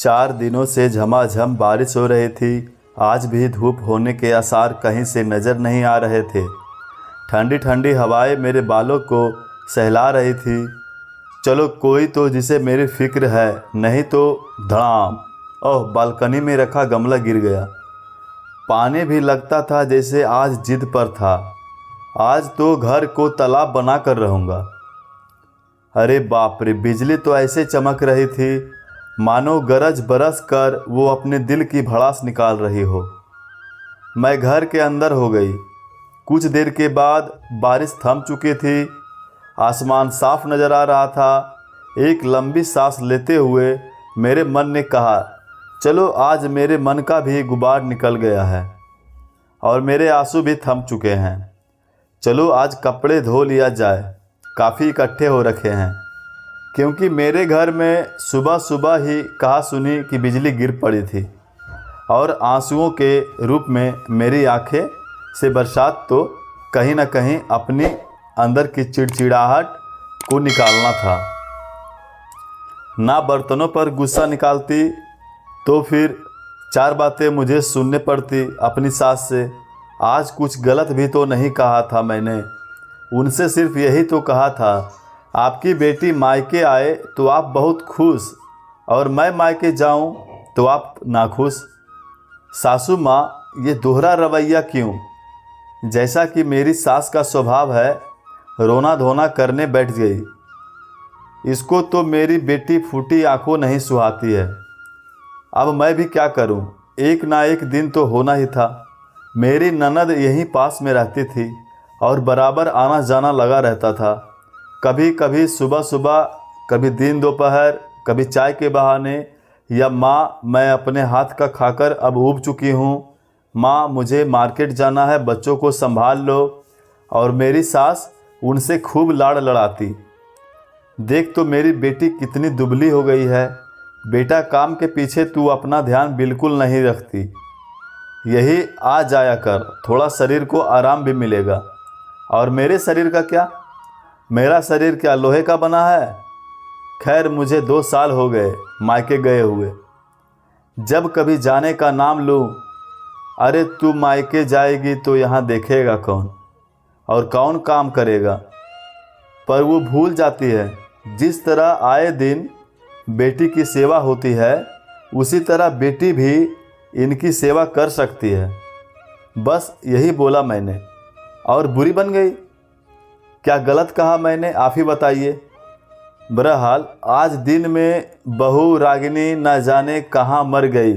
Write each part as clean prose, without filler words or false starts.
4 दिनों से झमाझम बारिश हो रही थी। आज भी धूप होने के आसार कहीं से नज़र नहीं आ रहे थे। ठंडी ठंडी हवाएं मेरे बालों को सहला रही थी। चलो कोई तो जिसे मेरी फिक्र है, नहीं तो धड़ाम। ओह, बालकनी में रखा गमला गिर गया। पानी भी लगता था जैसे आज जिद पर था। आज तो घर को तालाब बना कर रहूँगा। अरे बाप रे, बिजली तो ऐसे चमक रही थी मानो गरज बरस कर वो अपने दिल की भड़ास निकाल रही हो। मैं घर के अंदर हो गई। कुछ देर के बाद बारिश थम चुकी थी। आसमान साफ नज़र आ रहा था। एक लंबी सांस लेते हुए मेरे मन ने कहा, चलो आज मेरे मन का भी गुबार निकल गया है और मेरे आंसू भी थम चुके हैं। चलो आज कपड़े धो लिया जाए, काफ़ी इकट्ठे हो रखे हैं। क्योंकि मेरे घर में सुबह सुबह ही कहा सुनी कि बिजली गिर पड़ी थी और आंसुओं के रूप में मेरी आंखें से बरसात तो कहीं ना कहीं अपनी अंदर की चिड़चिड़ाहट को निकालना था। ना बर्तनों पर गुस्सा निकालती तो फिर 4 बातें मुझे सुनने पड़ती अपनी सास से। आज कुछ गलत भी तो नहीं कहा था मैंने। उनसे सिर्फ यही तो कहा था, आपकी बेटी मायके आए तो आप बहुत खुश और मैं मायके जाऊं तो आप नाखुश। सासू माँ, ये दोहरा रवैया क्यों? जैसा कि मेरी सास का स्वभाव है, रोना धोना करने बैठ गई। इसको तो मेरी बेटी फूटी आंखों नहीं सुहाती है। अब मैं भी क्या करूं? एक ना एक दिन तो होना ही था। मेरी ननद यहीं पास में रहती थी और बराबर आना जाना लगा रहता था। कभी कभी सुबह सुबह, कभी दिन दोपहर, कभी चाय के बहाने, या माँ मैं अपने हाथ का खाकर अब ऊब चुकी हूँ, माँ मुझे मार्केट जाना है, बच्चों को संभाल लो। और मेरी सास उनसे खूब लाड़ लड़ाती। देख तो मेरी बेटी कितनी दुबली हो गई है। बेटा काम के पीछे तू अपना ध्यान बिल्कुल नहीं रखती। यही आ जाया कर, थोड़ा शरीर को आराम भी मिलेगा। और मेरे शरीर का क्या? मेरा शरीर क्या लोहे का बना है? खैर, मुझे 2 साल हो गए मायके गए हुए। जब कभी जाने का नाम लूँ, अरे तू मायके जाएगी तो यहाँ देखेगा कौन और कौन काम करेगा। पर वो भूल जाती है, जिस तरह आए दिन बेटी की सेवा होती है, उसी तरह बेटी भी इनकी सेवा कर सकती है। बस यही बोला मैंने और बुरी बन गई। क्या गलत कहा मैंने, आप ही बताइए। बहरहाल आज दिन में बहू रागिनी न जाने कहाँ मर गई।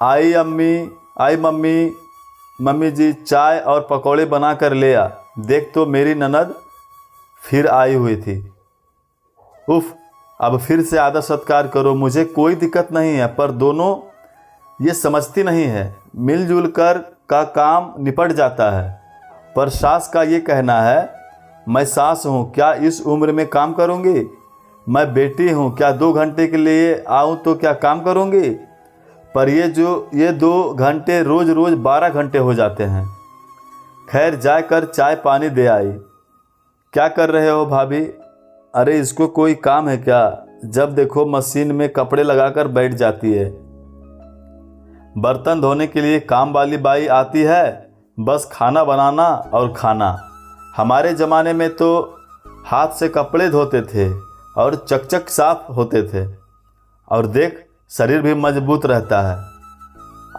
आई मम्मी, मम्मी जी चाय और पकौड़े बना कर ले आ। देख तो मेरी ननद फिर आई हुई थी। उफ, अब फिर से आदर सत्कार करो, मुझे कोई दिक्कत नहीं है, पर दोनों ये समझती नहीं है। मिलजुल कर का काम निपट जाता है। पर सास का ये कहना है, मैं सास हूँ, क्या इस उम्र में काम करूँगी? मैं बेटी हूँ, क्या 2 घंटे के लिए आऊँ तो क्या काम करूँगी? पर ये 2 घंटे रोज़ रोज़ 12 घंटे हो जाते हैं। खैर, जाकर चाय पानी दे आई। क्या कर रहे हो भाभी? अरे इसको कोई काम है क्या? जब देखो मशीन में कपड़े लगाकर बैठ जाती है। बर्तन धोने के लिए काम वाली बाई आती है, बस खाना बनाना और खाना। हमारे ज़माने में तो हाथ से कपड़े धोते थे और चकचक साफ होते थे, और देख शरीर भी मजबूत रहता है।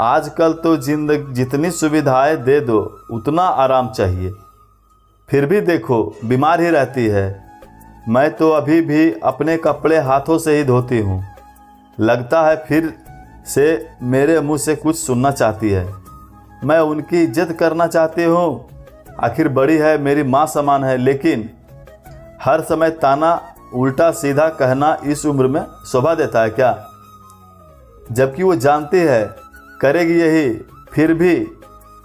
आजकल तो जितनी सुविधाएं दे दो उतना आराम चाहिए, फिर भी देखो बीमार ही रहती है। मैं तो अभी भी अपने कपड़े हाथों से ही धोती हूँ। लगता है फिर से मेरे मुंह से कुछ सुनना चाहती है। मैं उनकी इज्जत करना चाहती हूँ, आखिर बड़ी है, मेरी माँ समान है, लेकिन हर समय ताना उल्टा सीधा कहना इस उम्र में शोभा देता है क्या? जबकि वो जानती है करेगी यही, फिर भी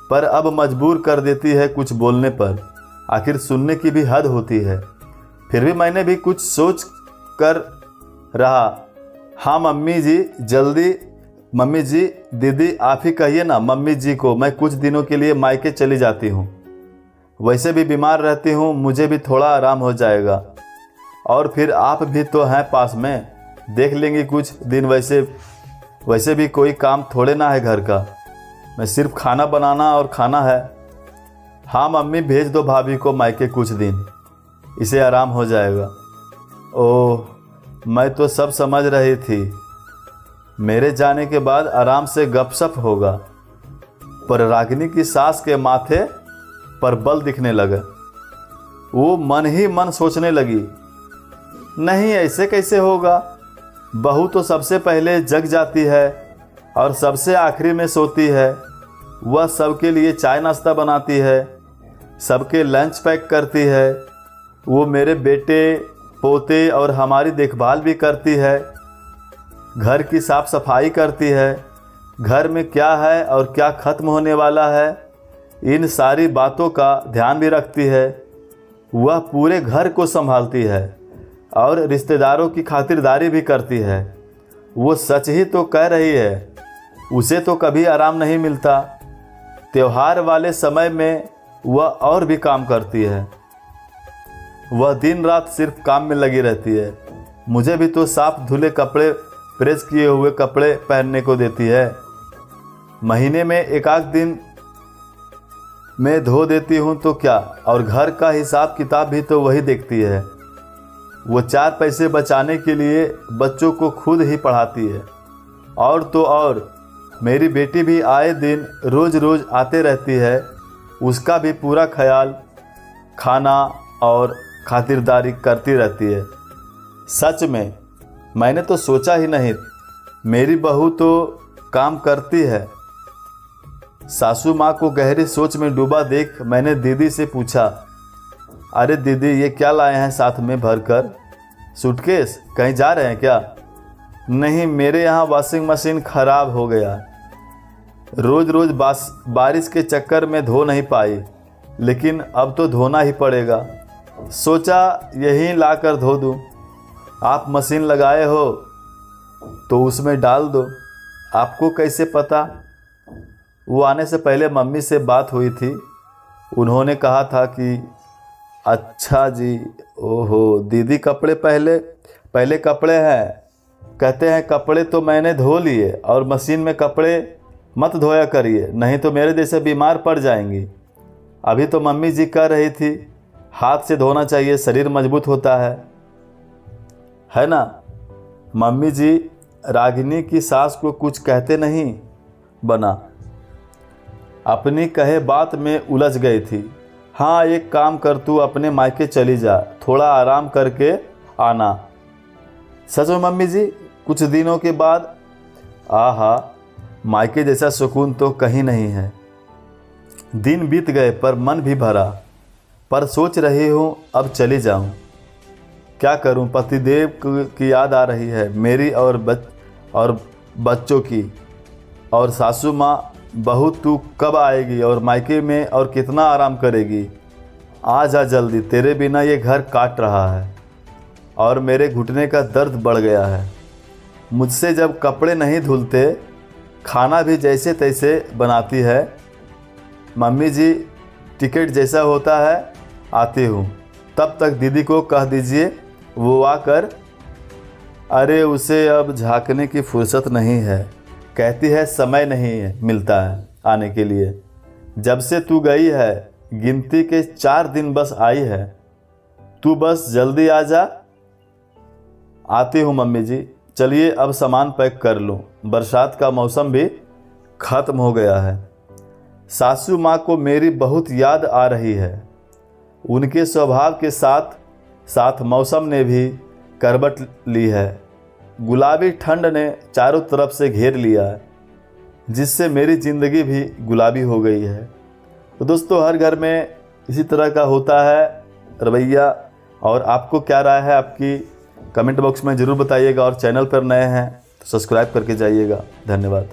पर अब मजबूर कर देती है कुछ बोलने पर। आखिर सुनने की भी हद होती है। फिर भी मैंने भी कुछ सोच कर रहा। हाँ मम्मी जी, जल्दी। मम्मी जी, दीदी आप ही कहिए ना मम्मी जी को, मैं कुछ दिनों के लिए मायके चली जाती हूँ। वैसे भी बीमार रहती हूँ, मुझे भी थोड़ा आराम हो जाएगा। और फिर आप भी तो हैं पास में, देख लेंगी कुछ दिन। वैसे भी कोई काम थोड़े ना है घर का, मैं सिर्फ खाना बनाना और खाना है। हाँ मम्मी, भेज दो भाभी को मायके कुछ दिन, इसे आराम हो जाएगा। ओह, मैं तो सब समझ रही थी मेरे जाने के बाद आराम से गपशप होगा, पर रागिनी की सास के माथे पर बल दिखने लगा। वो मन ही मन सोचने लगी, नहीं ऐसे कैसे होगा। बहू तो सबसे पहले जग जाती है और सबसे आखिरी में सोती है। वह सबके लिए चाय नाश्ता बनाती है, सबके लंच पैक करती है। वो मेरे बेटे पोते और हमारी देखभाल भी करती है, घर की साफ सफाई करती है, घर में क्या है और क्या ख़त्म होने वाला है इन सारी बातों का ध्यान भी रखती है। वह पूरे घर को संभालती है और रिश्तेदारों की खातिरदारी भी करती है। वो सच ही तो कह रही है, उसे तो कभी आराम नहीं मिलता। त्योहार वाले समय में वह और भी काम करती है। वह दिन रात सिर्फ काम में लगी रहती है। मुझे भी तो साफ धुले कपड़े, प्रेस किए हुए कपड़े पहनने को देती है। महीने में एक आध दिन मैं धो देती हूँ तो क्या, और घर का हिसाब किताब भी तो वही देखती है। वो 4 पैसे बचाने के लिए बच्चों को खुद ही पढ़ाती है। और तो और मेरी बेटी भी आए दिन रोज़ रोज़ आते रहती है, उसका भी पूरा ख्याल, खाना और खातिरदारी करती रहती है। सच में मैंने तो सोचा ही नहीं मेरी बहू तो काम करती है। सासू माँ को गहरी सोच में डूबा देख मैंने दीदी से पूछा, अरे दीदी, ये क्या लाए हैं साथ में भरकर? सूटकेस? कहीं जा रहे हैं क्या? नहीं, मेरे यहाँ वॉशिंग मशीन ख़राब हो गया। रोज़ रोज़ बारिश के चक्कर में धो नहीं पाई, लेकिन अब तो धोना ही पड़ेगा। सोचा यहीं लाकर धो दूँ। आप मशीन लगाए हो तो उसमें डाल दो। आपको कैसे पता? वो आने से पहले मम्मी से बात हुई थी, उन्होंने कहा था कि अच्छा जी। ओहो, दीदी कपड़े पहले कपड़े हैं, कहते हैं कपड़े तो मैंने धो लिए और मशीन में कपड़े मत धोया करिए, नहीं तो मेरे जैसे बीमार पड़ जाएंगी। अभी तो मम्मी जी कह रही थी हाथ से धोना चाहिए, शरीर मजबूत होता है ना। मम्मी जी रागिनी की सास को कुछ कहते नहीं बना, अपनी कहे बात में उलझ गई थी। हाँ, एक काम कर, तू अपने मायके चली जा, थोड़ा आराम करके आना। सच में मम्मी जी, कुछ दिनों के बाद? आहा, मायके जैसा सुकून तो कहीं नहीं है। दिन बीत गए पर मन भी भरा, पर सोच रही हूँ अब चली जाऊँ। क्या करूँ, पतिदेव की याद आ रही है मेरी और बच्चों की। और सासू माँ, बहू तू कब आएगी और मायके में और कितना आराम करेगी? आ जा जल्दी, तेरे बिना ये घर काट रहा है और मेरे घुटने का दर्द बढ़ गया है। मुझसे जब कपड़े नहीं धुलते, खाना भी जैसे तैसे बनाती है। मम्मी जी, टिकट जैसा होता है आती हूँ, तब तक दीदी को कह दीजिए वो आकर। अरे उसे अब झांकने की फुर्सत नहीं है, कहती है समय नहीं मिलता है आने के लिए। जब से तू गई है गिनती के 4 दिन बस आई है, तू बस जल्दी आ जा। आती हूँ मम्मी जी, चलिए अब सामान पैक कर लूँ, बरसात का मौसम भी ख़त्म हो गया है। सासू माँ को मेरी बहुत याद आ रही है। उनके स्वभाव के साथ साथ मौसम ने भी करवट ली है। गुलाबी ठंड ने चारों तरफ से घेर लिया है, जिससे मेरी ज़िंदगी भी गुलाबी हो गई है। तो दोस्तों, हर घर में इसी तरह का होता है रवैया। और आपको क्या राय है आपकी, कमेंट बॉक्स में ज़रूर बताइएगा। और चैनल पर नए हैं तो सब्सक्राइब करके जाइएगा। धन्यवाद।